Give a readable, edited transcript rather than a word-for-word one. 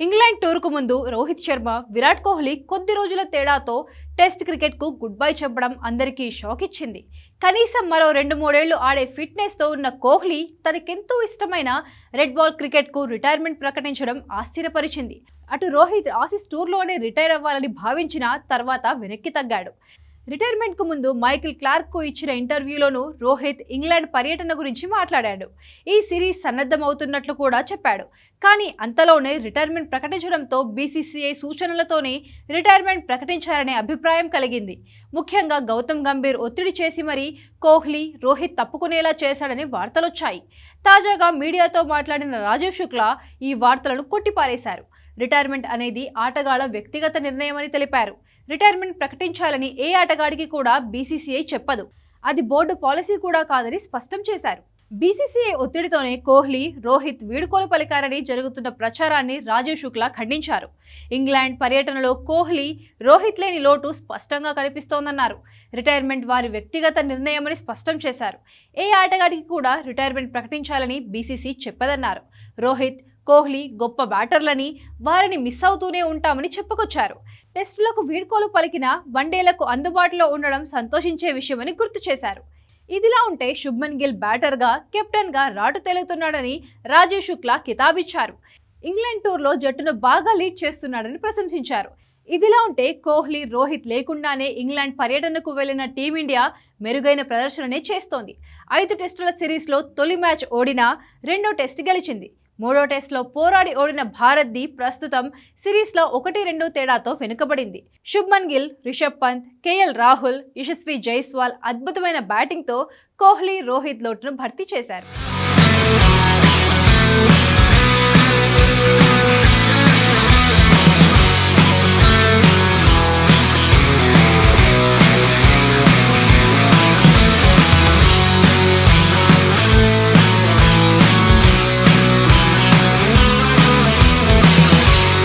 England టూర్కు ముందు రోహిత్ శర్మ, విరాట్ కోహ్లీ కొద్ది రోజుల తేడాతో టెస్ట్ క్రికెట్కు గుడ్ బై చెప్పడం అందరికీ షాక్ ఇచ్చింది. కనీసం మరో 2-3 ఏళ్లు ఆడే ఫిట్నెస్తో ఉన్న కోహ్లీ తనకెంతో ఇష్టమైన రెడ్ బాల్ క్రికెట్కు రిటైర్మెంట్ ప్రకటించడం ఆశ్చర్యపరిచింది. అటు రోహిత్ ఆసీస్ టూర్లోనే రిటైర్ అవ్వాలని భావించిన తర్వాత వెనక్కి తగ్గాడు. రిటైర్మెంట్కు ముందు మైకిల్ క్లార్క్కు ఇచ్చిన ఇంటర్వ్యూలోనూ రోహిత్ ఇంగ్లాండ్ పర్యటన గురించి మాట్లాడాడు. ఈ సిరీస్ సన్నద్ధమవుతున్నట్లు కూడా చెప్పాడు. కానీ అంతలోనే రిటైర్మెంట్ ప్రకటించడంతో బీసీసీఐ సూచనలతోనే రిటైర్మెంట్ ప్రకటించారనే అభిప్రాయం కలిగింది. ముఖ్యంగా గౌతమ్ గంభీర్ ఒత్తిడి చేసి మరీ కోహ్లీ, రోహిత్ తప్పుకునేలా చేశాడని వార్తలొచ్చాయి. తాజాగా మీడియాతో మాట్లాడిన రాజీవ్ శుక్లా ఈ వార్తలను కొట్టిపారేశారు. రిటైర్మెంట్ అనేది ఆటగాళ్ల వ్యక్తిగత నిర్ణయమని తెలిపారు. రిటైర్మెంట్ ప్రకటించాలని ఏ ఆటగాడికి కూడా బీసీసీఐ చెప్పదు. అది బోర్డు పాలసీ కూడా కాదని స్పష్టం చేశారు. బీసీసీఐ ఒత్తిడితోనే కోహ్లీ, రోహిత్ వీడుకోలు పలికారని జరుగుతున్న ప్రచారాన్ని రాజీవ్ శుక్లా ఖండించారు. ఇంగ్లాండ్ పర్యటనలో కోహ్లీ, రోహిత్ లేని లోటు స్పష్టంగా కనిపిస్తోందన్నారు. రిటైర్మెంట్ వారి వ్యక్తిగత నిర్ణయమని స్పష్టం చేశారు. ఏ ఆటగాడికి కూడా రిటైర్మెంట్ ప్రకటించాలని బీసీసీ చెప్పదన్నారు. రోహిత్, కోహ్లీ గొప్ప బ్యాటర్లని, వారిని మిస్ అవుతూనే ఉంటామని చెప్పుకొచ్చారు. టెస్టులకు వీడ్కోలు పలికిన వన్డేలకు అందుబాటులో ఉండడం సంతోషించే విషయమని గుర్తు చేశారు. ఇదిలా ఉంటే శుభ్మన్ గిల్ బ్యాటర్గా, కెప్టెన్గా రాటు తేలుతున్నాడని రాజీవ్ శుక్లా కితాబిచ్చారు. ఇంగ్లాండ్ టూర్లో జట్టును బాగా లీడ్ చేస్తున్నాడని ప్రశంసించారు. ఇదిలా ఉంటే కోహ్లీ, రోహిత్ లేకుండానే ఇంగ్లాండ్ పర్యటనకు వెళ్లిన టీమిండియా మెరుగైన ప్రదర్శననే చేస్తోంది. 5 టెస్టుల సిరీస్లో తొలి మ్యాచ్ ఓడినా 2వ టెస్ట్ గెలిచింది. 3వ టెస్ట్లో పోరాడి ఓడిన భారత్ది ప్రస్తుతం సిరీస్లో 1-2 తేడాతో వెనుకబడింది. శుభ్మన్ గిల్, రిషబ్ పంత్, కేఎల్ రాహుల్, యశస్వి జైస్వాల్ అద్భుతమైన బ్యాటింగ్తో కోహ్లీ, రోహిత్ లోటును భర్తీ చేశారు.